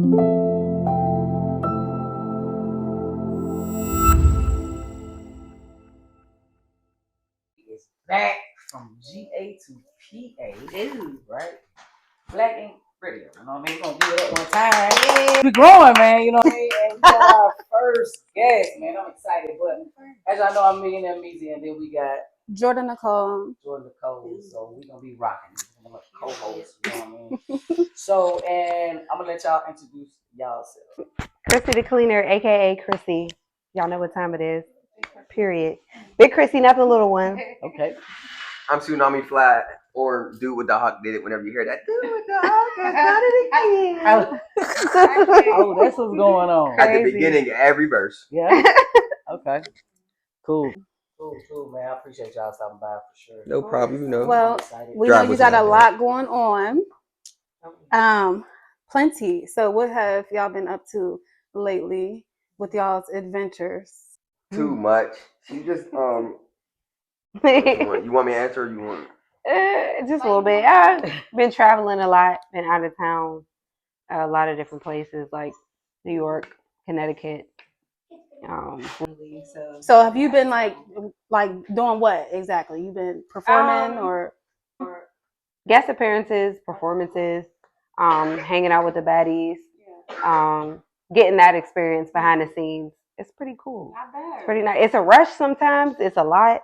Is back from GA to PA, right? Black Ink Radio. You know what I mean? We're gonna give it up one time. Yeah. We're growing, man. You know what I mean? And we got our first guest, man. I'm excited, but as y'all know, I'm Millionaire Meezy, and then we got Nicole. Nicole. So we're gonna be rocking. I'm a co-host. You know what I mean? So, and I'm gonna let y'all introduce y'allself. Khrissi the cleaner, aka Khrissi. Y'all know what time it is. Period. Big Khrissi, not the little one. Okay. I'm Tsunami Flat, or do what the Hawk did it whenever you hear that. Do what the Hawk has done it again. Oh, that's what's going on. At the beginning of every verse. Yeah. Okay. Cool, man. I appreciate y'all stopping by for sure. No problem, you know. Well, we know you got a lot going on. Plenty. So what have y'all been up to lately with y'all's adventures? Too much. She just you want me to answer or you want? Just a little bit. I've been traveling a lot, been out of town, a lot of different places like New York, Connecticut. So have you been like doing what exactly? You've been performing or guest appearances, performances, hanging out with the baddies, getting that experience behind the scenes. It's pretty cool. It's pretty nice. It's a rush sometimes. It's a lot.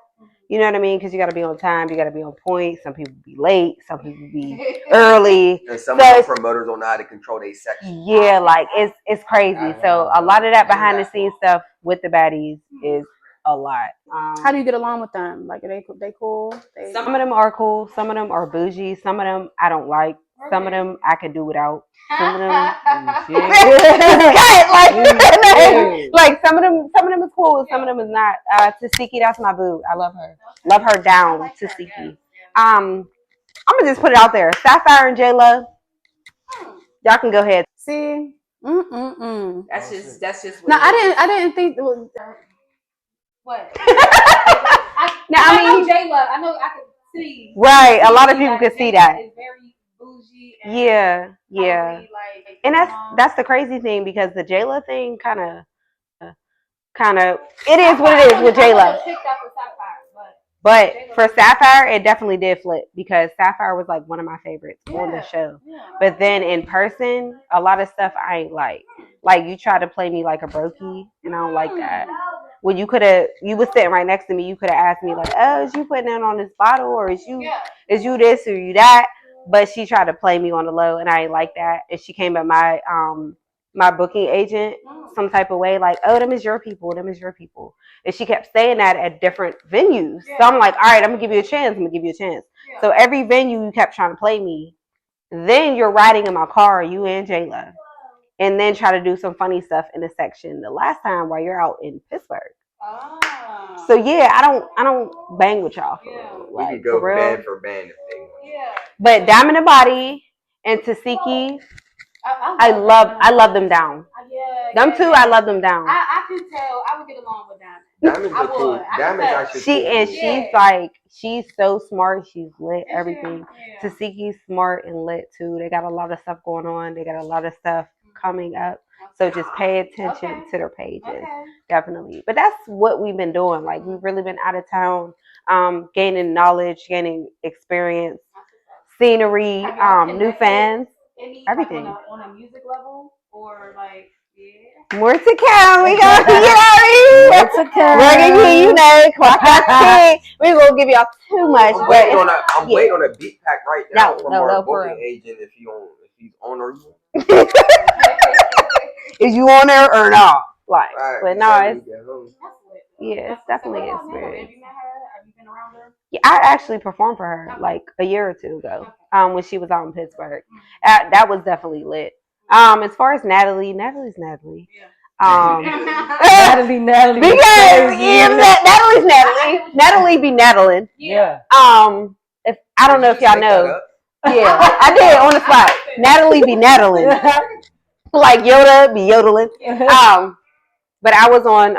You know what I mean? Because you got to be on time. You got to be on point. Some people be late. Some people be early. And some of the promoters don't know how to control their section. Yeah, like it's crazy. So a lot of that behind the scenes stuff with the baddies is a lot. How do you get along with them? Like, are they cool? Some of them are cool. Some of them are bougie. Some of them I don't like. Some of them I could do without. Some of them, like some of them is cool. Some of them is not. Tasiki, that's my boo. I love her. Love her down, Tasiki. I'm gonna just put it out there. Sapphire and J-Lo, y'all can go ahead. See, That's just. No, I didn't think it was. What? I know J-Lo. I know I could see. Right, a lot of people could see that. It's very bougie. Yeah. And that's the crazy thing because the J-Lo thing kind of, it is what it is with J-Lo. But for Sapphire, it definitely did flip because Sapphire was like one of my favorites on the show. But then in person, a lot of stuff I ain't like. Like you try to play me like a brokey, and I don't like that. When you was sitting right next to me, you could have asked me like, "Oh, is you putting it on this bottle, or is you this or you that?" But she tried to play me on the low, and I ain't like that. And she came at my my booking agent some type of way, like, "Oh, them is your people, them is your people." And she kept saying that at different venues. So I'm like, all right, I'm gonna give you a chance. So every venue you kept trying to play me. Then you're riding in my car, you and J-Lo, and then try to do some funny stuff in the section the last time while you're out in Pittsburgh. So yeah, I don't bang with y'all for real. Like, we can go for real. band for band if they want. But Diamond the Body and Tasiki, I love them down. Them two, I love them down. I can tell. I would get along with Diamond. Diamond's cool. Diamond's actually cool. She's like, she's so smart. She's lit. Everything. Tasiki's smart and lit too. They got a lot of stuff going on. They got a lot of stuff coming up. So just pay attention to their pages, definitely. But that's what we've been doing. Like we've really been out of town, gaining knowledge, gaining experience, scenery, new fans, everything. Like on a music level or like. Yeah. More to come. We gonna get We're gonna get you next. We're gonna give y'all too much. I'm waiting on a beat pack right now from our booking agent if he's on or is you on there or not? Like, right, but no, it's definitely an experience. Have you met her? Have you been around her? Yeah, I actually performed for her like a year or two ago. When she was out in Pittsburgh, that was definitely lit. As far as Natalie's Natalie. Natalie. Because Natalie's Natalie. Natalie be Natalie. Yeah. If I don't know if y'all know. Yeah, I did on the spot. Natalie be Natalie. Like Yoda be yodeling. But I was on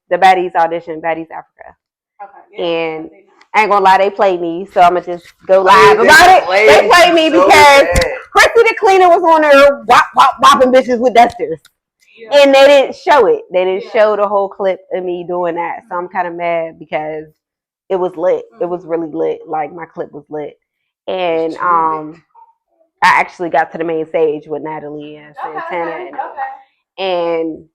the Baddies audition, Baddies Africa. Okay. Yeah. And I ain't gonna lie, they played me, so I'm gonna just go live I mean, about it. They played me so because bad. Khrissi the cleaner was on there whopping bitches with dusters. Yeah. And they didn't show it. They didn't show the whole clip of me doing that. So I'm kind of mad because it was lit. It was really lit. Like my clip was lit. And I actually got to the main stage with Natalie and Santana and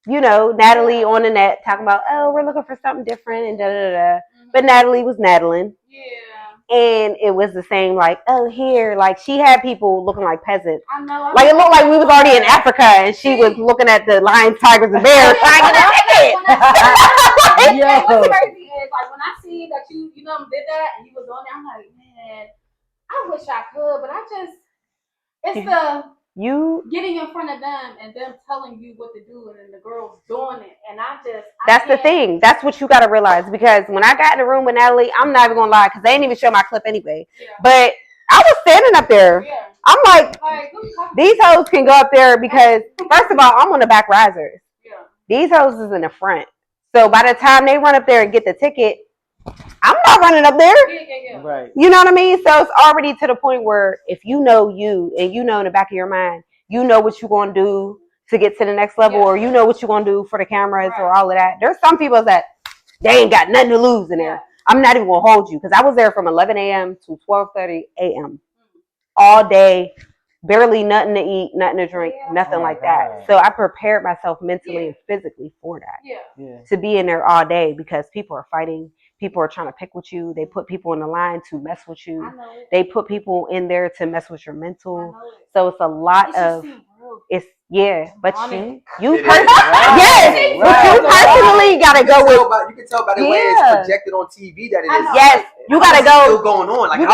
you know, Natalie on the net talking about, oh, we're looking for something different and da da da. But Natalie was Natalie. Yeah. And it was the same, like, oh, here, like she had people looking like peasants. I know. Like it looked like we was already in Africa, and she was looking at the lions, tigers, and bears trying to get a ticket. What's crazy is like when I see that you did that and you was on there, I'm like, man, I wish I could, but it's the getting in front of them and them telling you what to do, and then the girls doing it, and that's the thing. That's what you got to realize, because when I got in the room with Natalie, I'm not even gonna lie, because they didn't even show my clip anyway. Yeah. But I was standing up there. Yeah. I'm like these hoes can go up there because first of all, I'm on the back risers. Yeah. These hoes is in the front, so by the time they run up there and get the ticket, I'm not running up there. Yeah. Right. You know what I mean? So it's already to the point where if you know you and you know in the back of your mind, you know what you're going to do to get to the next level, or you know what you're going to do for the cameras or all of that. There's some people that they ain't got nothing to lose in there. I'm not even going to hold you because I was there from 11 a.m. to 12:30 a.m. all day. Barely nothing to eat, nothing to drink, nothing like that. So I prepared myself mentally and physically for that. Yeah. To be in there all day because people are fighting. People are trying to pick with you. They put people in the line to mess with you. They put people in there to mess with your mental. So it's a lot of but you personally gotta go with. You can tell by the way it's projected on TV that it is. Yes, you gotta go. Still going on. Like you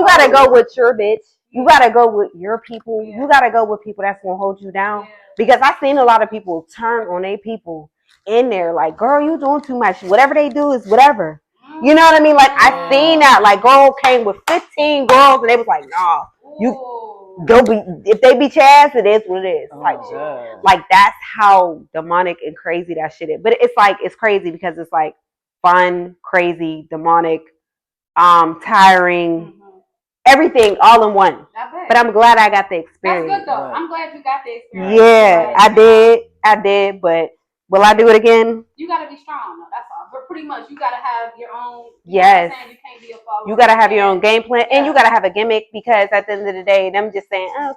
gotta go with your bitch. You gotta go with your people. You gotta go with people that's gonna hold you down. Because I've seen a lot of people turn on their people in there, like, girl, you doing too much. Whatever they do is whatever. You know what I mean? Like I seen that. Like girl came with 15 girls and they was like, nah, you go be if they beat your ass, it is what it is. Like that's how demonic and crazy that shit is. But it's like it's crazy because it's like fun, crazy, demonic, tiring. Everything all in one. But I'm glad I got the experience. That's good though. I'm glad you got the experience. Yeah, I did, but will I do it again? You gotta be strong though, that's all. But pretty much you gotta have your own Yes. You can't be a follower. You gotta have your own game plan and you gotta have a gimmick because at the end of the day, them just saying, oh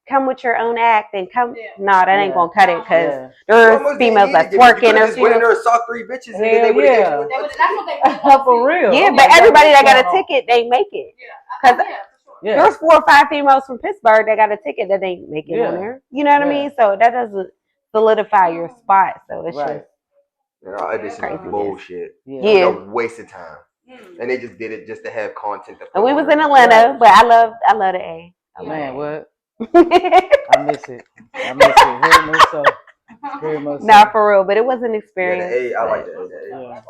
come with your own act and come that ain't gonna cut it because there's females that's working. There's went in there and saw 3 bitches and then they would have that's what they for real. Yeah, but everybody that got a ticket, they make it. Because there's 4 or 5 females from Pittsburgh that got a ticket that ain't making on there. You know what I mean? So that doesn't solidify your spot. So it's just crazy bullshit. Yeah. A waste of time. And they just did it just to have content. And we was in Atlanta, but I love the A. Man, what? I miss it. Very much so. Not for real, but it was an experience. The A, I like that.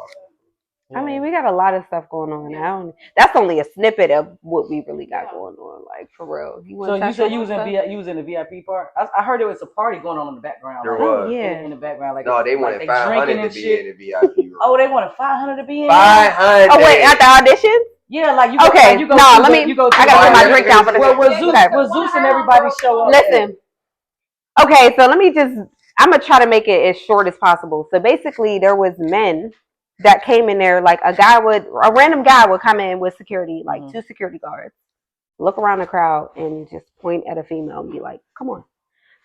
I mean, we got a lot of stuff going on now. That's only a snippet of what we really got going on, like for real. So you said you was in the VIP part? I heard there was a party going on in the background. There was. In the background, like no, they wanted 500 to be in the VIP room. Oh, they wanted 500 to be in. 500. Oh wait, at the audition? Yeah, like you. Okay, you go. No, let me. I gotta put my drink down for this. Will Zeus and everybody show up? Listen. Okay, so let me just. I'm gonna try to make it as short as possible. So basically, there was men that came in there, like a random guy would come in with security, like 2 security guards, look around the crowd and just point at a female and be like, come on.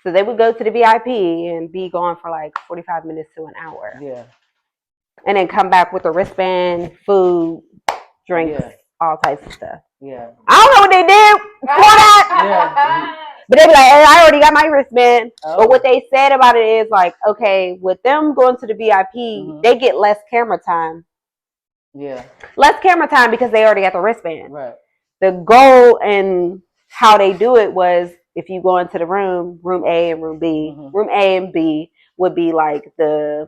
So they would go to the VIP and be gone for like 45 minutes to an hour. Yeah. And then come back with a wristband, food, drinks, all types of stuff. Yeah. I don't know what they did for that. But they be like, hey, I already got my wristband. But what they said about it is like, okay, with them going to the VIP, they get less camera time. Yeah. Less camera time because they already got the wristband. Right. The goal and how they do it was if you go into the room A and room B, room A and B would be like the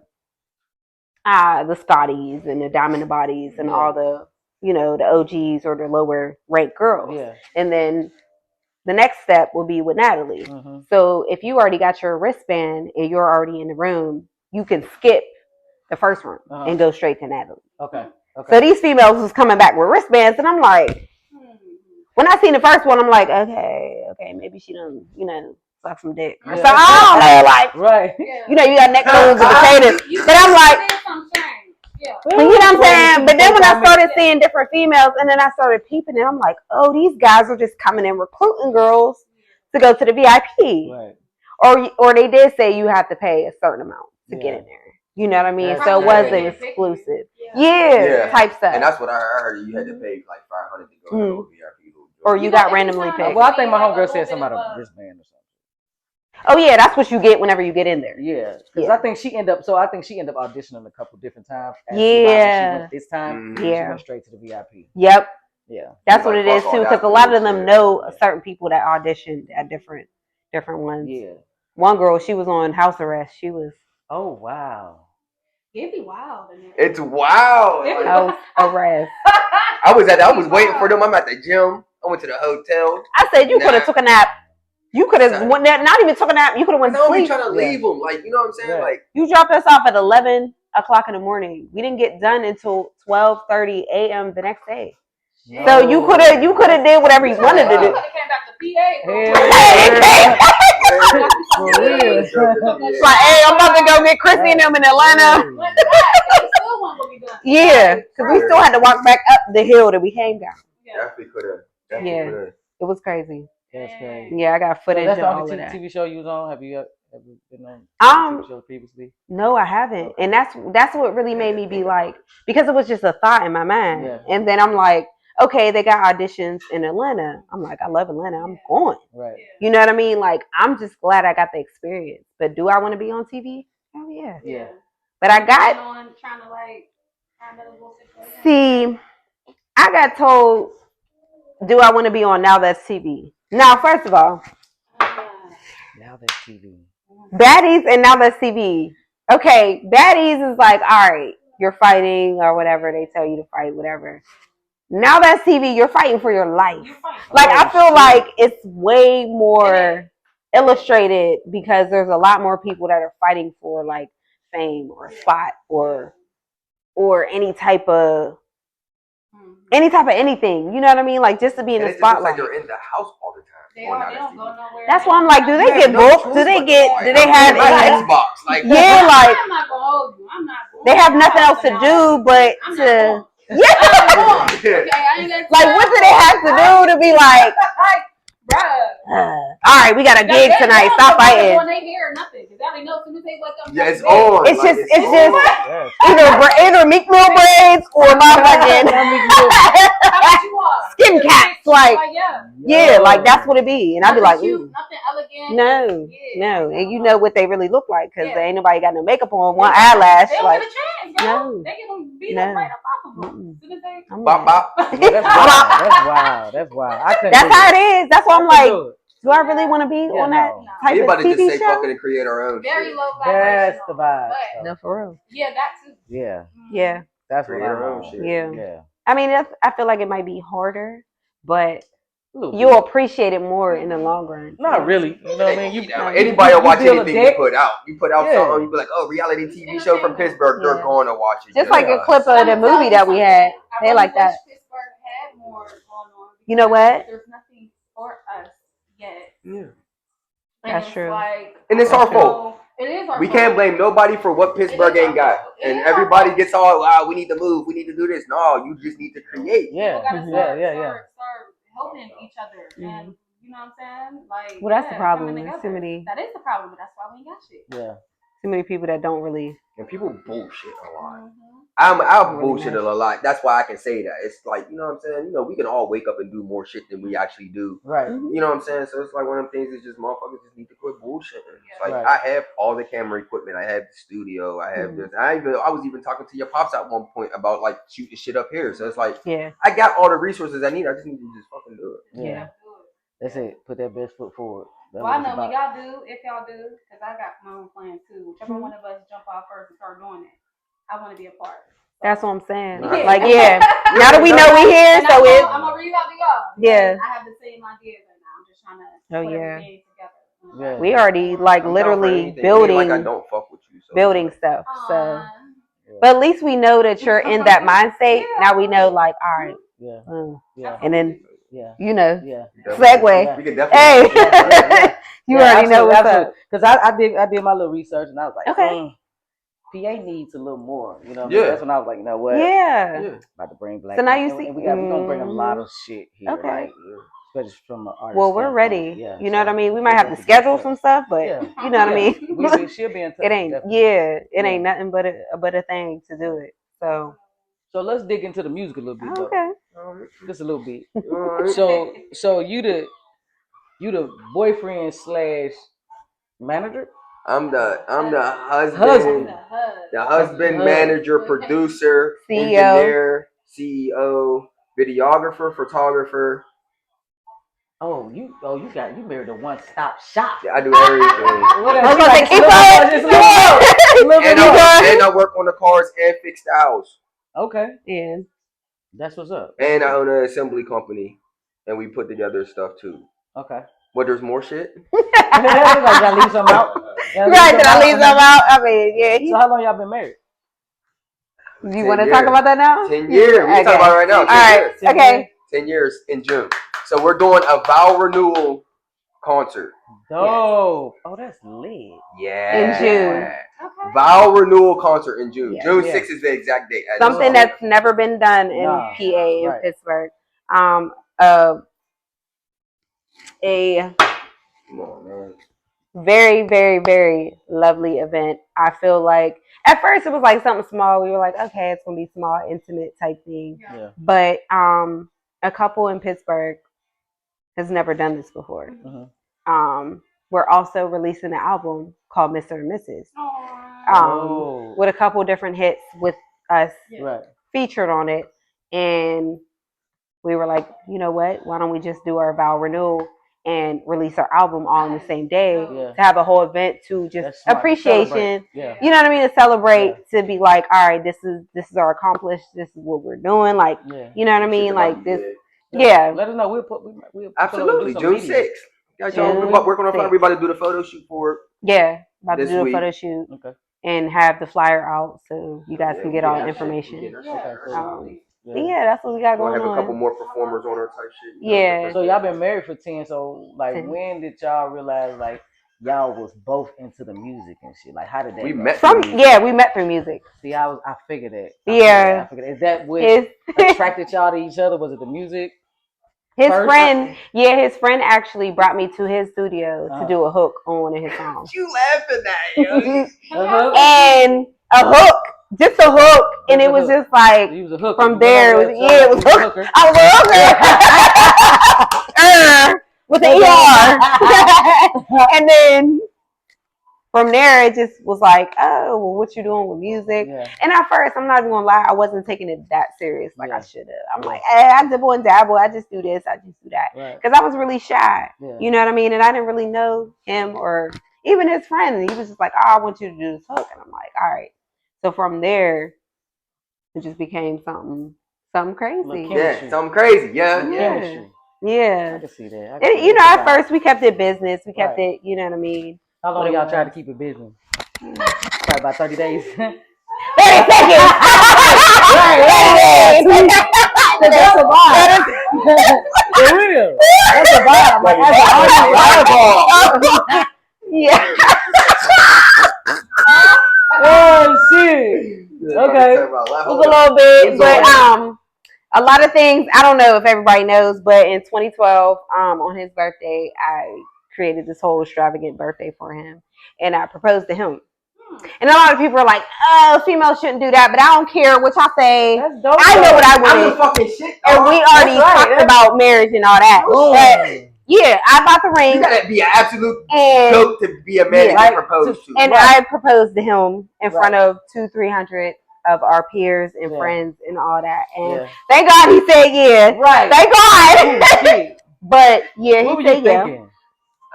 Scotties and the Diamond Bodies and all the, the OGs or the lower ranked girls. Yeah. And then the next step will be with Natalie. So if you already got your wristband and you're already in the room, you can skip the first room and go straight to Natalie. Okay. Okay. So these females was coming back with wristbands, and I'm like, when I seen the first one, I'm like, okay, maybe she done, suck some dick or something. I don't know, like, right. You got neck bones and potatoes, but I'm like, but you know what I'm saying? But then when I started seeing different females, and then I started peeping, and I'm like, oh, these guys are just coming and recruiting girls to go to the VIP, right? Or they did say you have to pay a certain amount to get in there. You know what I mean? That's so it wasn't exclusive. Yeah, type stuff. And that's what I heard. You had to pay like $500 to go to VIP. Or you got randomly picked. Well, I think my homegirl said something about a wristband or something. Oh yeah, that's what you get whenever you get in there. Yeah, because I think she ended up auditioning a couple different times. Yeah. She went this time, she went straight to the VIP. Yep. Yeah, that's what it is too. Because a lot of them know certain people that auditioned at different ones. Yeah. One girl, she was on house arrest. She was. Oh wow. It'd be wild. It's wild. House arrest. I was waiting for them. I'm at the gym. I went to the hotel. I said you could have took a nap. You could have not even took a nap. You could have went to sleep. Trying to leave them, like you know what I'm saying. Like you dropped us off at 11 o'clock in the morning. We didn't get done until 12:30 a.m. the next day. No. So you could have did whatever you wanted to do. Came back to PA. Like, hey, I'm about to go get Khrissi and them in Atlanta. Yeah, because we still had to walk back up the hill that we came down. Definitely could have. Yeah, it was crazy. That's crazy. Yeah, I got footage. So that's of the all only of that. TV show you was on. Have you ever been on TV show previously? No, I haven't, and that's what really made me be like, because it was just a thought in my mind, and then I'm like, okay, they got auditions in Atlanta. I'm like, I love Atlanta. I'm going. Right. You know what I mean? Like, I'm just glad I got the experience. But do I want to be on TV? Oh yeah. Yeah. But I got. See, I got told, do I want to be on Now That's TV? Now, first of all, Now That's TV. Baddies and Now That's TV. Okay, Baddies is like, all right, you're fighting or whatever. They tell you to fight, whatever. Now That's TV, you're fighting for your life. Like, I feel like it's way more illustrated because there's a lot more people that are fighting for like fame or spot or any type of anything. You know what I mean? Like, just to be in the spotlight. Like they're in the house all the time. They don't go nowhere. That's why I'm like, do they get booked? Do they have Xbox? Like, yeah, like I'm not gonna hold you. I'm not going. They have nothing else to do but to like, what do they have to do to be like, all right, we got a gig tonight. Stop fighting. Yeah, it's on. It's just either Meek Mill braids or motherfucking skin cats. Like, yeah, like that's what it be. And I'd be like, ooh. Nothing elegant. No, and you know what they really look like because ain't nobody got no makeup on, one eyelash. They don't like, get a chance, bro. They get them beat up right up off of them. Bop, bop. That's wild. That's how it is. That's why I'm like, do I really want to be on that type of TV just say show? fucking and create our own. Very low That's the vibe. No, for real. Yeah, that too. Yeah. That's what our own shit. Yeah. I mean, I feel like it might be harder, but you'll appreciate it more in the long run. Not really. You know what I mean? Anybody will watch anything you put out. You put out something, you be like, oh, reality TV show from Pittsburgh, they're going to watch it. Just like a clip of the movie that we had. They like that. Pittsburgh had more going on. You know what? There's nothing for us yet. Yeah. That's true. And it's our fault. It is our we fault. can't blame nobody for what Pittsburgh ain't got. And everybody gets all, we need to move, we need to do this. No, you just need to create. Yeah. Start helping each other. And you know what I'm saying? Like, well, that's the problem. There's too many. That is the problem, but that's why we ain't got shit. Yeah. Too many people that don't really. And people bullshit a lot. I bullshit a lot. That's why I can say that. It's like, you know what I'm saying? You know, we can all wake up and do more shit than we actually do. Right. You know what I'm saying? So it's like one of them things is just motherfuckers just need to quit bullshitting. It's like I have all the camera equipment. I have the studio. I have this. I was even talking to your pops at one point about like shooting shit up here. So it's like I got all the resources I need. I just need to just fucking do it. Yeah. That's it. Put that best foot forward. Well, I know when y'all do, if y'all do, because I got my own plan too. Whichever one of us jump off first and start doing it, I want to be a part. That's what I'm saying. Like, now that we know we here, so I'm gonna read out to y'all. Yeah. I have the same ideas right now. I'm just trying to put everything together. Yeah. We already like literally building. Like I don't fuck with you. So building stuff. So But at least we know that you're in that mind state. Now we know, like, all right. Yeah. And then, you know, We can definitely. hey, you already know what's up. Because I did my little research and I was like, okay. PA needs a little more, you know. Yeah. That's when I was like, you know what? Yeah. About to bring black. So now you see, and we're gonna bring a lot of shit here, okay. like, especially from an artist. Well, we're ready. Yeah, you know what I mean. We might have to schedule some stuff, but you know what I mean. She'll be in touch. It ain't. Definitely. It ain't nothing but a thing to do it. So let's dig into the music a little bit. Okay. Though. Just a little bit. So you the boyfriend / manager. I'm the husband. The husband, manager, producer, CEO. Engineer, CEO, videographer, photographer. Oh, you married a one-stop shop. Yeah, I do everything. And I work on the cars and fix the house. Okay. And that's what's up. And I own an assembly company, and we put together stuff too. Okay. But there's more shit. Gotta leave some out. Right? Did I leave some out? I mean, yeah. So how long y'all been married? You want to talk about that now? 10 years. We can talk about it right now. All right. Okay. 10 years in June. So we're doing a vow renewal concert. Oh, that's lit. Yeah. In June. Okay. Vow renewal concert in June. Yeah. June 6th is the exact date. Something that's never been done in PA in Pittsburgh. A Come on, man. very, very, very lovely event. I feel like at first it was like something small. We were like, okay, it's gonna be small, intimate type thing. Yeah. But a couple in Pittsburgh has never done this before. Mm-hmm. We're also releasing an album called Mr. and Mrs. With a couple different hits with us featured on it. And we were like, you know what? Why don't we just do our vow renewal and release our album all on the same day to have a whole event to just appreciation. You know what I mean? To celebrate, to be like, all right, this is our accomplished. This is what we're doing. Like, you know what I mean? Like this. Yeah. Let us know. We'll absolutely June 6th. We're working on everybody to do the photo shoot for it. Yeah, about to do a photo shoot and have the flyer out so you guys can get all the information. Yeah, that's what we got going on. We'll have a couple more performers on our type shit. Yeah. So y'all been married for 10. So like, 10. When did y'all realize like y'all was both into the music and shit? Like, how did that? We met. We met through music. See, I figured that. I figured. Is that what attracted y'all to each other? Was it the music? His friend actually brought me to his studio to do a hook on one of his songs. You laughing at yo? And a hook. Just a hook, and it was just like from there. It was hook. I was a hooker with the ER, and then from there it just was like, oh, well, what you doing with music? And at first, I'm not even gonna lie, I wasn't taking it that serious like I should have. I'm like, I dibble and dabble. I just do this. I just do that because I was really shy. You know what I mean? And I didn't really know him or even his friend. And he was just like, oh, I want you to do this hook, and I'm like, all right. So from there, it just became something crazy. Yeah, something crazy. Yeah. I can see that. At first we kept it business. We kept it, you know what I mean? How long y'all tried to keep it business? Probably about 30 days. 30 seconds. That's a vibe. For real. That's a vibe. Like, that's an yeah. Oh shit! Okay, it was a little bit, but a lot of things. I don't know if everybody knows, but in 2012, on his birthday, I created this whole extravagant birthday for him, and I proposed to him. And a lot of people are like, "Oh, females shouldn't do that," but I don't care what y'all say. That's dope, I know what I wanted, fucking shit, and we already talked about marriage and all that. But yeah, I bought the ring. You gotta be an absolute dope to be a man to propose to. And I proposed to him in front of 200-300 of our peers and friends and all that. And thank God he said yeah. Right. Thank God. But yeah, he said yeah.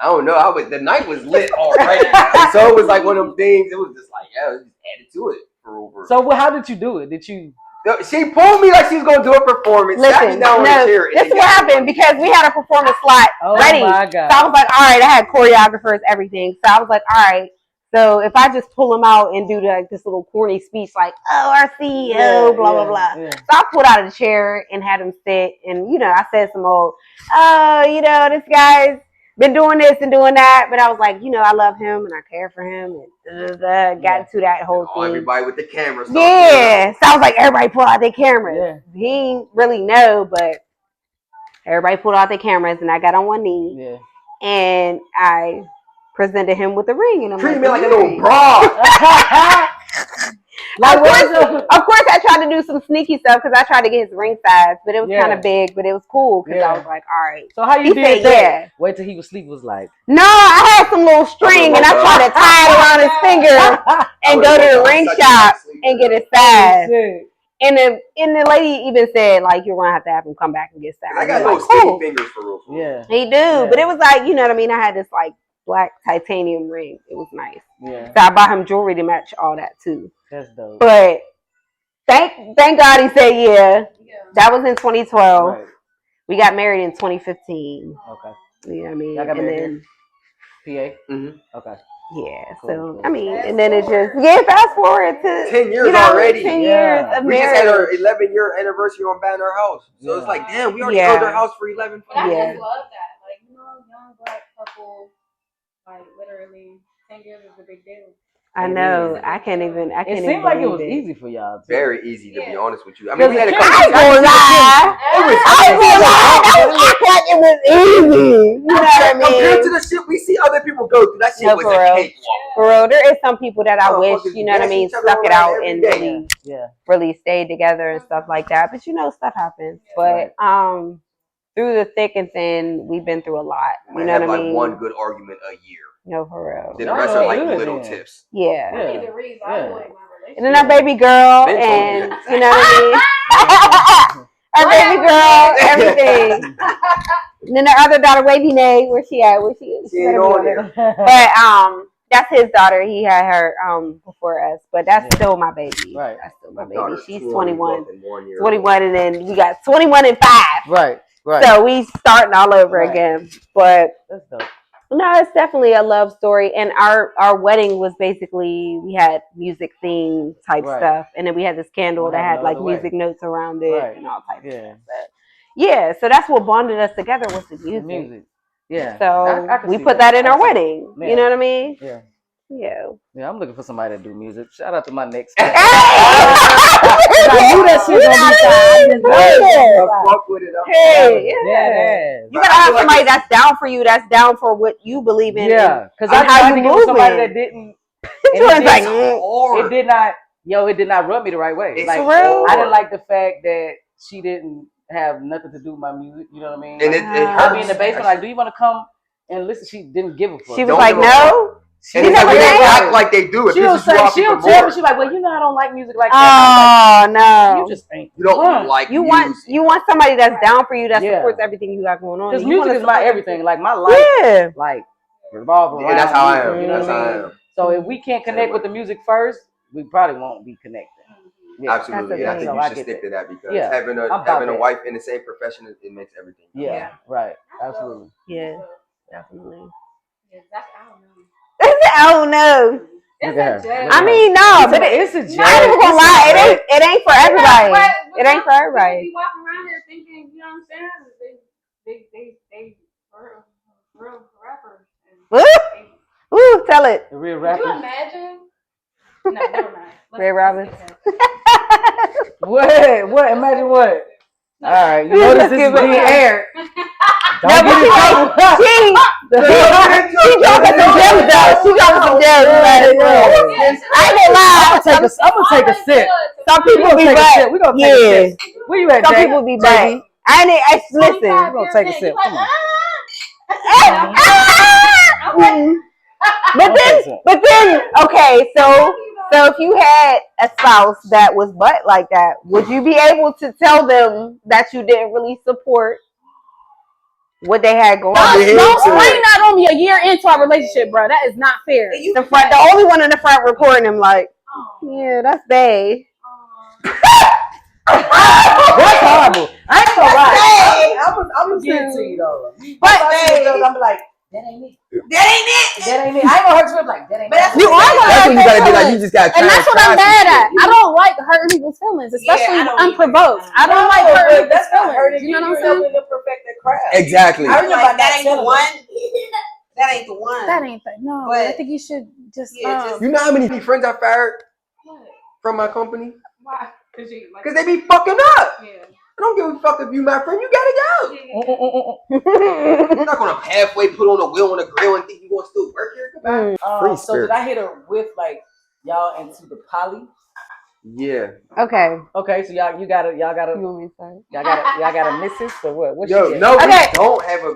I don't know. The night was lit already. So it was like one of them things. It was just like, just added to it for over. So how did you do it? Did you? She pulled me like she was gonna do a performance. Listen, this is what happened because we had a performance slot ready. My God. So I was like, all right, I had choreographers, everything. So I was like, all right. So if I just pull him out and do like this little corny speech like, oh, our CEO, blah, blah, blah. Yeah. So I pulled out of the chair and had him sit. And, I said some old, oh, this guy's been doing this and doing that. But I was like, I love him and I care for him. And got into that whole thing. Everybody with the cameras. Yeah. So I was like, everybody pull out their cameras. Yeah. He ain't really know, but everybody pulled out their cameras and I got on one knee. Yeah. And I presented him with the ring, and I'm treat like, me like a little bra. Of course, I tried to do some sneaky stuff because I tried to get his ring size, but it was kind of big, but it was cool because I was like, all right. So how you did that? Yeah. Wait till he was asleep was like. No, I had some little string, and I tried to tie it around his finger and go to the ring shop and get his size. And the lady even said, like, you're going to have him come back and get size. I got those skinny fingers for real. Yeah. He do, but it was like, you know what I mean? I had this, like, black titanium ring. It was nice. Yeah. So I bought him jewelry to match all that, too. That's dope. But thank God he said yeah. That was in 2012. Right. We got married in 2015. Okay. You know what I mean? Y'all got married then, PA? Mm-hmm. Okay. Yeah. Cool, So, cool. I mean, and then it just, fast forward to 10 years already. 10 years of We marriage. just had our 11-year anniversary on buying our house. So it's like, damn, we already built our house for 11. But I just love that. Like, young black couple, like, literally 10 years is a big deal. I know. I can't even. It seemed like it was easy for y'all. Too. Very easy, to be honest with you. I mean, we had a couple. I ain't gonna lie. Don't act like it was easy. You know what I mean? Compared to the shit we see other people go through, that shit was a cakewalk. For real, there is some people that I wish, you know what I mean, stuck it out and really stayed together and stuff like that. But stuff happens. But through the thick and thin, we've been through a lot. You know what I mean? One good argument a year. No, for real. Then the rest are like little tips. Yeah. I need to reevaluate my relationship. And then our baby girl, and you know what I mean? Our baby girl, everything. And then the other daughter, Wavy Nay, where she at? Where she ain't on there. But that's his daughter. He had her before us, but that's still my baby. Right. That's still my baby. She's 21. 21, and then we got 21 and 5. Right. So we starting all over again. But that's dope. no, it's definitely a love story. And our wedding was basically, we had music theme type stuff. And then we had this candle that had like music notes around it and all types of stuff. Yeah, so that's what bonded us together was the music. Yeah. So I we put that in our wedding. Yeah. You know what I mean? Yeah. Yeah, I'm looking for somebody to do music. Shout out to my next. Hey! I knew that shit gonna be fuck with it. Hey, yeah. You gotta have somebody that's down for you, that's down for what you believe in. Yeah, because I tried to get with somebody that didn't. It did not rub me the right way. It's like, real. I didn't like the fact that she didn't have nothing to do with my music. You know what I mean? And it I'd be in the basement like, do you want to come and listen? She didn't give a fuck. She was like, no. And it's like we don't act like they do it. She'll tell me, she's like, well, I don't like music like that. Oh, no. You just think. You don't like you music. You want somebody that's down for you, that supports everything you got going on. Because music is my everything. Like, my life, like, revolve around. And that's how I am. You know what I mean? So if we can't connect with the music first, we probably won't be connected. Yeah. Absolutely. I think you should stick to that because having a wife in the same profession, it makes everything. Yeah. Right. Absolutely. Yeah. Definitely. I don't know. I don't know. I mean, no, but it's a joke. I ain't gonna lie, it ain't for everybody. It ain't for everybody. People be walking around here thinking, you know what I'm saying? They real rappers. Ooh, tell it. The real Could rappers. you imagine? No, never mind. Ray Robbins. What? Imagine what? All right, you notice this is being aired. Don't get it She dropping some gems though. She dropping some gems. I ain't gonna lie. I'm gonna take a sip. Some people be back. We're gonna take a sip. Where you at, Some Jay? people be back. Listen. We're gonna take a sip. Come on. But then, okay, so if you had a spouse that was butt like that, would you be able to tell them that you didn't really support what they had going on? Don't spring that on me a year into our relationship, bro. That is not fair. The only one in the front recording him like, yeah, that's bae. That's horrible. I ain't gonna lie. I'm gonna get to you though. But I'm like, That ain't me. That ain't it. That ain't me. I ain't gonna hurt you like that ain't me. You are gonna That's hurt when you gotta be their like, you feelings. just gotta try And that's what I'm some mad shit. at. I don't like hurting people's feelings, especially I don't unprovoked. either. I don't like hurting people's That's not feelings. hurting. You know what I'm You're saying? helping to perfect the craft. Exactly. I was like, that ain't the Telling one. That ain't the one. That ain't that. No, But- I think you should just. You know how many friends I fired from my company? Why? Because they be fucking up. Yeah. I don't give a fuck if you my friend. You gotta go. You're not gonna halfway put on a wheel on a grill and think you gonna still work here. Free So did I hit her with like y'all into the poly? Yeah. Okay. Okay, so y'all gotta You want me to start? y'all got a missus or what? What Yo, she get? no, Okay. we don't have a.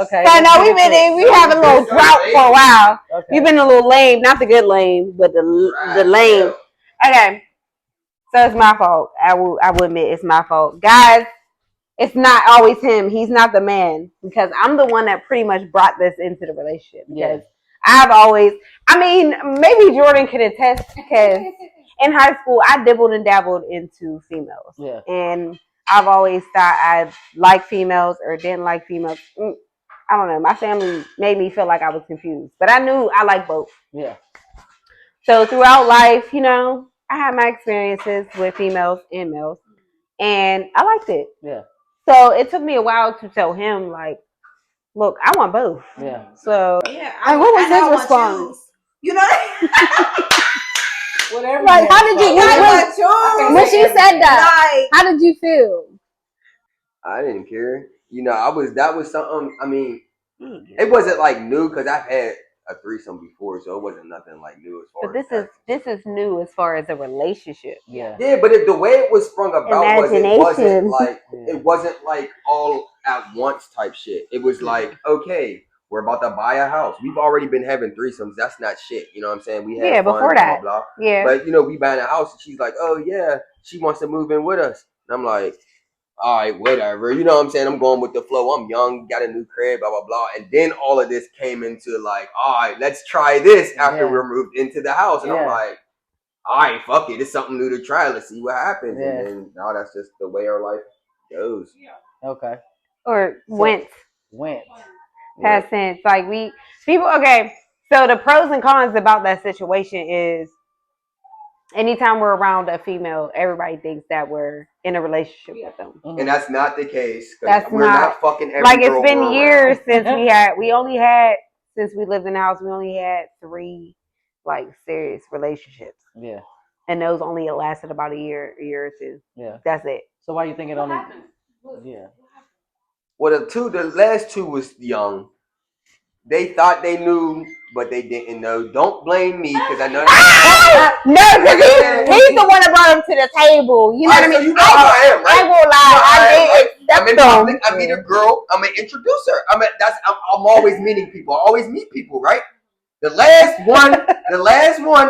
Okay. So no, we've been we have a little drought for a while. Okay. We've been a little lame, not the good lame, but the lame. Okay. So it's my fault. I will admit it's my fault. Guys, it's not always him. He's not the man. Because I'm the one that pretty much brought this into the relationship. Because I've always, maybe Jordan could attest, because in high school I dibbled and dabbled into females. Yeah. And I've always thought I liked females or didn't like females. I don't know. My family made me feel like I was confused. But I knew I liked both. Yeah. So throughout life, I had my experiences with females and males, and I liked it. Yeah. So it took me a while to tell him, like, look, I want both. Yeah. So And what was his response? You know, Whatever. Like, how did you? When she said that, how did you feel? I didn't care. That was something. It wasn't like new because I've had a threesome before, so it wasn't nothing like new as far. But this is new as far as a relationship. Yeah. Yeah, but the way it was sprung about it wasn't like all at once type shit. It was like, okay, we're about to buy a house. We've already been having threesomes. That's not shit. You know what I'm saying? We had fun, before blah, that. blah, blah. Yeah. But we buying a house and she's like, oh yeah, she wants to move in with us. And I'm like, all right, whatever. You know what I'm saying? I'm going with the flow. I'm young, got a new crib, blah, blah, blah. And then all of this came into like, all right, let's try this after we're moved into the house. And I'm like, all right, fuck it. It's something new to try. Let's see what happens. Yeah. And then now that's just the way our life goes. Yeah. Okay. Or went. Past tense. Like okay. So the pros and cons about that situation is anytime we're around a female, everybody thinks that we're in a relationship with them. Mm-hmm. And that's not the case. We're not fucking every like girl. It's been years since since we lived in the house, we only had 3 like serious relationships. Yeah. And those only lasted about a year or 2. Yeah. That's it. So why you think it only Yeah. Well, the last 2 was young. They thought they knew, but they didn't know. Don't blame me because I know. No, because he's the one that brought him to the table. You know what I mean? So you know how I am, right? I won't lie. I'm in public. I meet a girl. I'm gonna introduce her. I'm always meeting people. I always meet people, right? The last one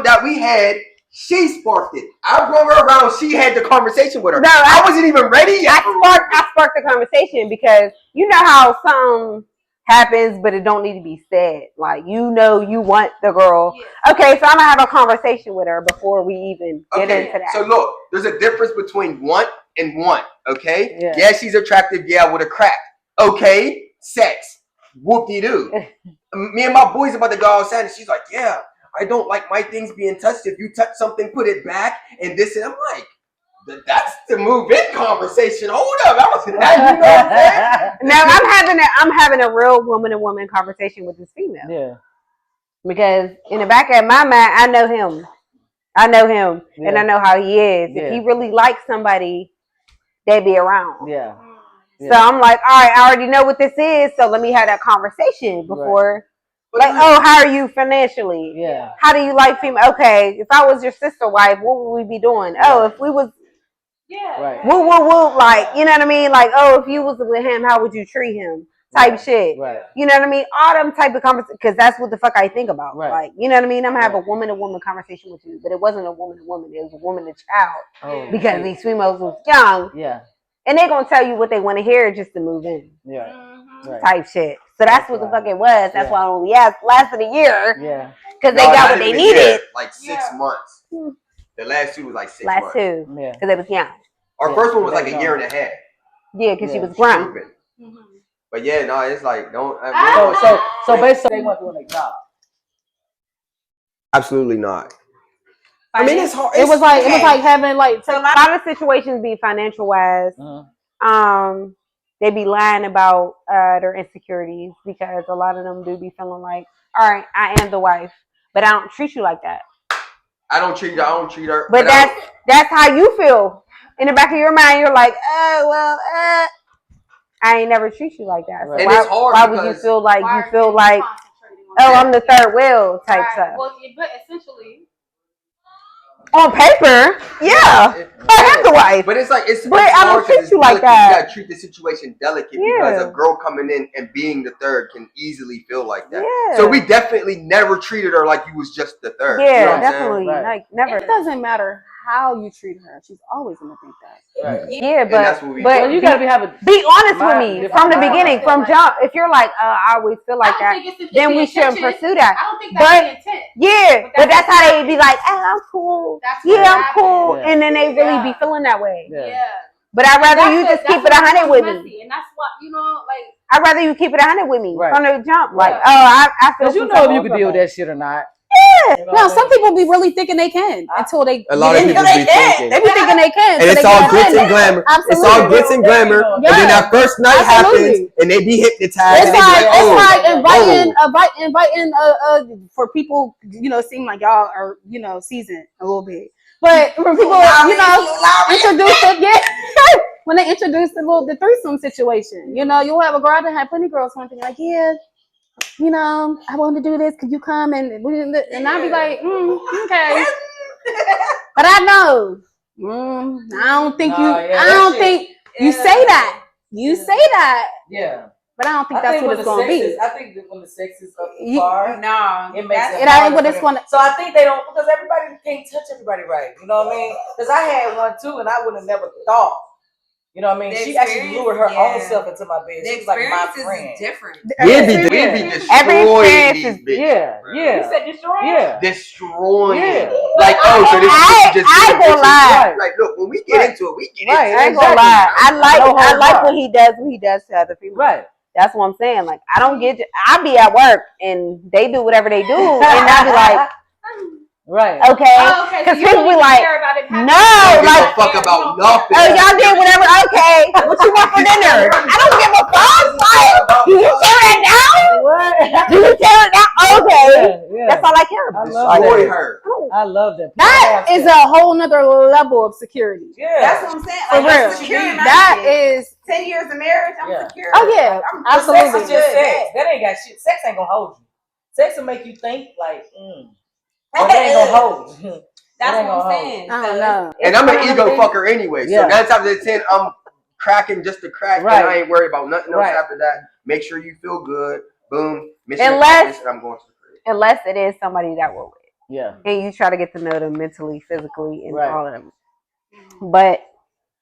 that we had, she sparked it. I brought her around. She had the conversation with her. No, I wasn't even ready yet. I sparked the conversation because you know how something happens, but it don't need to be said. Like, you want the girl. Yeah. Okay, so I'm gonna have a conversation with her before we even get into that. So look, there's a difference between want and want. Okay. Yeah, she's attractive. Yeah, with a crack. Okay, sex. Whoop-de-doo. Me and my boys about to go outside, and she's like, "Yeah, I don't like my things being touched. If you touch something, put it back." And this, and I'm like, "That's the move-in conversation. Hold up, that was that." You know what I'm saying? Now I'm having a real woman to woman conversation with this female. Yeah. Because in the back of my mind, I know him, and I know how he is. Yeah. If he really likes somebody, they be around. Yeah. So I'm like, all right, I already know what this is, so let me have that conversation before. Right. Like, oh, how are you financially? Yeah. How do you like female? Okay, if I was your sister wife, what would we be doing? Yeah. Oh, if we was, right. Woo, like, you know what I mean? Like, oh, if you was with him, how would you treat him? Type shit. Right. You know what I mean? All them type of conversations, because that's what the fuck I think about. Right. Like, you know what I mean? I'm gonna have a woman to woman conversation with you, but it wasn't a woman to woman. It was a woman to child. Oh, because these females was young. Yeah. And they're going to tell you what they want to hear just to move in. Yeah. Right. Type shit. So that's what the fuck it was. That's why I only lasted a year. Yeah. Because they got what they needed. Like 6 months. The last 2 was like 6 months. Last 2. Yeah. Because they was young. Our first one was like a year and a half. Yeah, because she was grown. But yeah, no, it's like don't. So basically, they weren't doing their job. Absolutely not. I mean, it's hard. It was like having like So a lot of situations be financial wise. They be lying about their insecurities because a lot of them do be feeling like, all right, I am the wife, but I don't treat you like that. I don't treat her. But that's how you feel. In the back of your mind, you're like, I ain't never treat you like that. So and it's hard why would you feel like I'm the third wheel type stuff? Well, but essentially, on paper, yeah, I am the wife. But it's like but I don't treat you like that. You gotta treat the situation delicate because a girl coming in and being the third can easily feel like that. Yeah. So we definitely never treated her like you was just the third. Yeah, you know definitely. Right. Like never. It doesn't matter how you treat her; she's always gonna think that. Right. Yeah, but you gotta be honest with me from the beginning, from jump. If you're like, I always feel like that, then we shouldn't pursue that. I don't think that's the intent. Yeah, but that's how they be like, I'm cool. I'm cool, and then they really be feeling that way. Yeah. But I'd rather you just keep it 100 with me. And that's what like. I'd rather you keep it 100 with me from the jump. Like, I feel. Because you know if you can deal with that shit or not. Yeah. You know, no, some people be really thinking they can until they. A lot of people be thinking. They be thinking they can. And it's all glitz and glamour. Absolutely. It's all glitz and glamour. And then that first night happens, and they be hypnotized. It's like inviting for people, seem like y'all are, seasoned a little bit. But when people, introduce it, when they introduce the threesome situation, you'll have a girl that had plenty of girls one thing like, I want to do this. Could you come and I'll be like, okay. But I know, I don't think you say that. You say that. Yeah. But I don't think that's what it's going to be. I think that when the sex is up to par, it makes it ain't what it's going to. So I think they don't, because everybody can't touch everybody right. You know what I mean? Because I had one too, and I would have never thought. You know what I mean? She actually lured her own self into my bed. She was like my friend. Different. We'd be destroying these bitches. Yeah. You said destroying? Yeah. Destroying. Yeah. Like, so this is just. I ain't gonna lie. Like, look, when we get into it, we get into it. I ain't gonna lie. I like what he does to other people. Right. That's what I'm saying. Like, I don't get. I be at work and they do whatever they do, and I be like. Right. Okay. Because people be like, no, like fuck about nothing. Oh, y'all did whatever. Okay. What you want for dinner? I don't give a fuck. Like, do you care it now? What? Do you care it now? Okay. Yeah. That's all I care about. I love that. That is a whole nother level of security. Yeah. That's what I'm saying. For real. That is 10 years of marriage. I'm secure. Oh yeah. Absolutely. Sex is just sex. That ain't got shit. Sex ain't gonna hold you. Sex will make you think like, but they ain't gonna hold you. That's what I'm saying. I don't know. And I'm an ego fucker anyway. So 9 times out of 10, I'm cracking just to crack. Right. And I ain't worried about nothing else after that. Make sure you feel good. Boom. Unless I'm going to the crib. Unless it is somebody that we're with. Yeah. And you try to get to know them mentally, physically, and all of them. But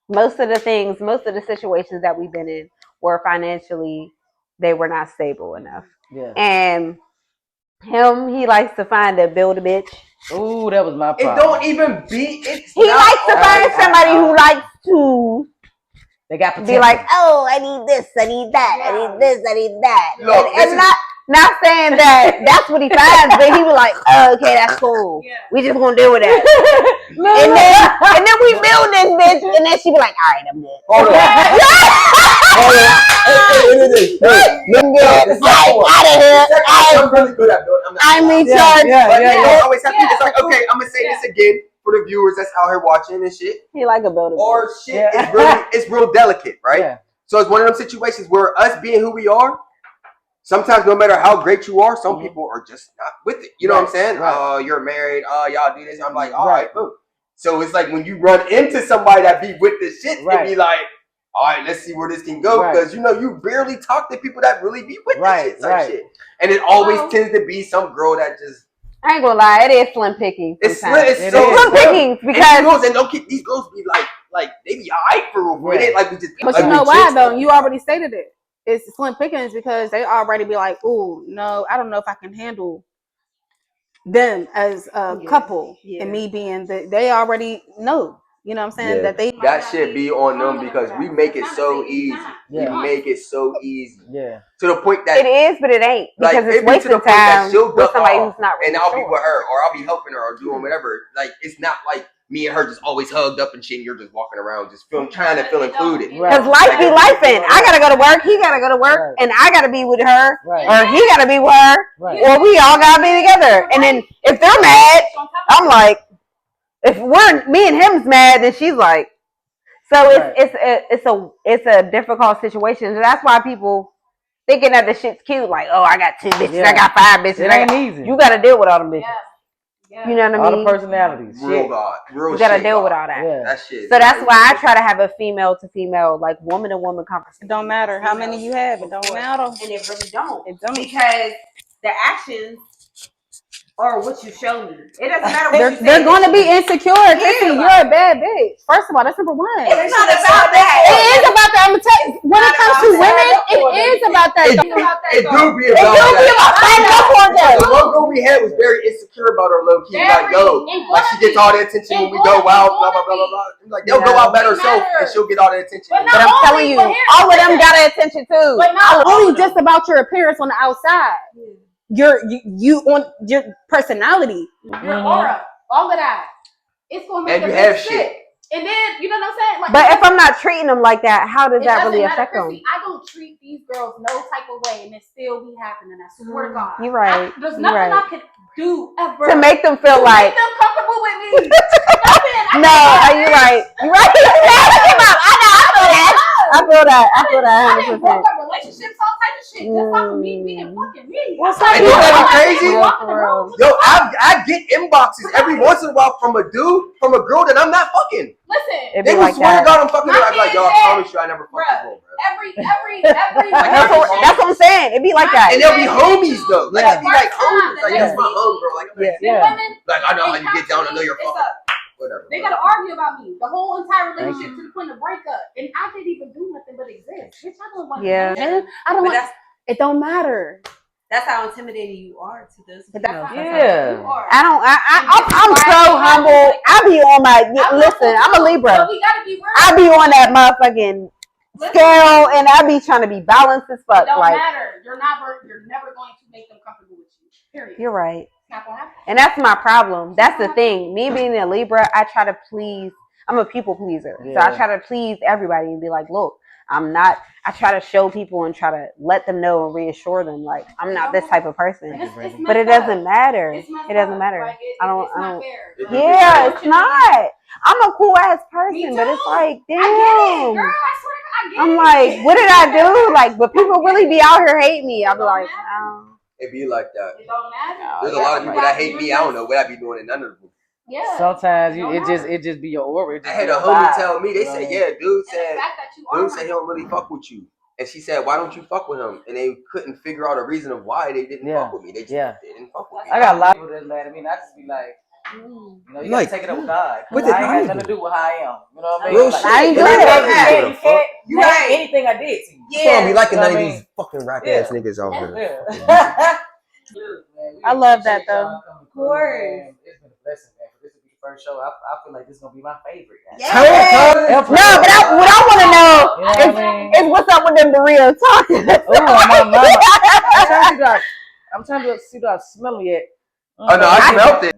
most of the situations that we've been in were financially, they were not stable enough. Yeah. And he likes to find a build a bitch. Ooh, that was my problem. It don't even be. He likes to find somebody who likes to. They got to be like, oh, I need this, I need that, I need this, I need that. Look, and not saying that that's what he finds, but he was like, oh, okay, that's cool. Yeah. We just gonna deal with that. and then we build this bitch, and then she be like, all right, I'm good. Hold on. I'm in charge. I always have to. It's like, okay, I'm gonna say this again for the viewers that's out here watching and shit. He like a builder. Or shit, it's real delicate, right? Yeah. So it's one of them situations where us being who we are. Sometimes, no matter how great you are, some people are just not with it. You know what I'm saying? Oh, you're married. Oh, y'all do this. I'm like, all right, boom. So it's like when you run into somebody that be with this shit, it be like, all right, let's see where this can go. Because, you barely talk to people that really be with this shit. And it always tends to be some girl that just. I ain't gonna lie, it is slim pickings. It's slim pickings because these girls be like they be alright for it. It ain't like we just. But you know why though? You already stated it. It's slim pickings because they already be like, oh no, I don't know if I can handle them as a couple, and me being they already know. You know what I'm saying? Yeah. That shit be on them because we make it so easy. Yeah. We make it so easy. Yeah. To the point that it is, but it ain't because like, it's wasting time with somebody who's not really and I'll be sure. with her or I'll be helping her or doing whatever. Like it's not like me and her just always hugged up and shit and you're just walking around just trying to feel included. Because life be lifing. I gotta go to work, he gotta go to work, and I gotta be with her, or he gotta be with her, or we all gotta be together. And then if they're mad, I'm like, if me and him's mad, then she's like, so it's a difficult situation. So that's why people thinking that the shit's cute, like, oh, I got 2 bitches, I got 5 bitches. It ain't easy. You gotta deal with all them bitches. Yeah. You know what I mean? All the personalities. Real shit. God. Real you gotta shit, deal God. with all that. Yeah. That shit. So that's why I try to have a female to female, like woman to woman conversation. It don't matter how many you have. It don't matter. And it really don't. It don't. Because the actions are what you show me. It doesn't matter what you say. They're going to be insecure. Khrissi, you're a bad bitch. First of all, that's number one. It's not about that. It is about that. I'm gonna tell you, when it comes to women, it is about that. It do be about fighting up for them. The one girl we had was very insecure about her low key. Like, yo, like she gets all the attention when we go out, blah, blah, blah, blah, blah. Like, they'll go out by herself and she'll get all the attention. But I'm telling you, all of them got attention too. But not only just about your appearance on the outside. You on your personality, your aura, all of that. It's gonna make and you a have bitch shit. sick. And then you know what I'm saying? Like, but if I'm not treating them like that, how does that really affect them? I don't treat these girls no type of way, and it still be happening. I swear to God. You're right. There's nothing I can do ever to make them feel like make them comfortable with me. No, you're right. You're right. I feel that. I feel that. I didn't broke up relationships, all type of shit. Just off of me being fucking me. What's up? Crazy? Yo, I get inboxes every once in a while from a dude, from a girl that I'm not fucking. Listen, they will swear to God I'm fucking her. I'm like, yo, I promise you I never fucked a girl, bro. Every that's what I'm saying. It be like that. And they'll be homies though. Like it'd be like homies. Like that's my homegirl. Like like I know how you get down. I know you're fucking. Whatever. They gotta argue about me the whole entire relationship to the point of breakup, and I didn't even do nothing but exist. Bitch, I don't want. Yeah, I don't want. It don't matter. That's how intimidating you are to this. Yeah. I'm so humble. I be on my listen. I'm a Libra. I be on that motherfucking scale, and I be trying to be balanced as fuck. It don't like, matter. You're never going to make them comfortable with you. Period. You're right. It's not gonna happen. And that's my problem. That's the thing. Me being a Libra, I try to please. I'm a people pleaser. Yeah. So I try to please everybody and be like, look, I'm not. I try to show people and try to let them know and reassure them, like, I'm not this type of person. But it doesn't matter. It doesn't matter. Like, I don't. Yeah, it's not. I'm a cool ass person, but it's like, damn. I get it, girl. I swear to God, I'm like, what did I do? Like, but people really be out here hating me. I'll be like, oh. It be like that. It don't matter. There's a lot of people that hate me. I don't know what I be doing in none of them. Yeah. Sometimes it just be your aura. I had a homie tell me, they said, yeah, dude said he don't really fuck with you. And she said, why don't you fuck with him? And they couldn't figure out a reason of why they didn't fuck with me. They just didn't fuck with me. I got a lot of people that's mad at me. I just be like, you gotta take it up with God. I ain't got nothing to do with how I am. You know what I mean? Real like, shit. I ain't doing it. You can't anything I did to you. You can't be liking none of these fucking rap ass niggas out here. I love that though. Of course. It's been a blessing, man. This will be the first show. I feel like this is gonna be my favorite. No, but what I want to know is what's up with them burritos talking. Oh, my mama. I'm trying to see do I smell them yet. Oh no, I smelled it.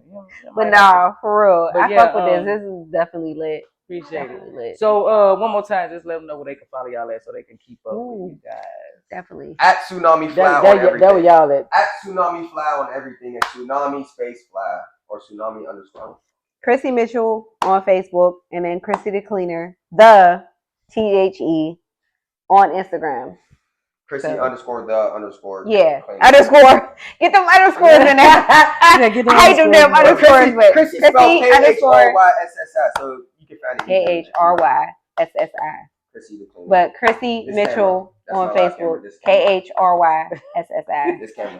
But nah, for real. But I fuck with this. This is definitely lit. Appreciate it. Lit. So one more time, just let them know where they can follow y'all at so they can keep up with you guys. Definitely. At Tsunami Fly on everything. That was y'all at. At Tsunami Fly on everything. At Tsunami Space Fly or Tsunami _ Khrissi Mitchell on Facebook, and then Khrissi the Cleaner, the THE on Instagram. Khrissi _ Yeah. Underscore. Get them underscores in there. I hate them damn underscores, but Khrissi spelled KHRYSSI, so you can find it. KHRYSSI. But Khrissi Mitchell on Facebook, KHRYSSI.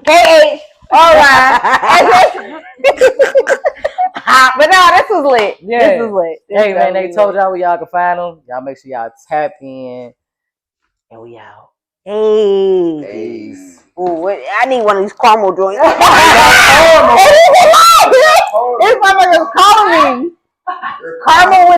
KHRYSSI. But no, this was lit. Yeah. This was lit. Hey man, they told y'all where y'all can find them. Y'all make sure y'all tap in, and we out. Hey. Ooh, I need one of these caramel joints. This motherfucker's calling me. Caramel with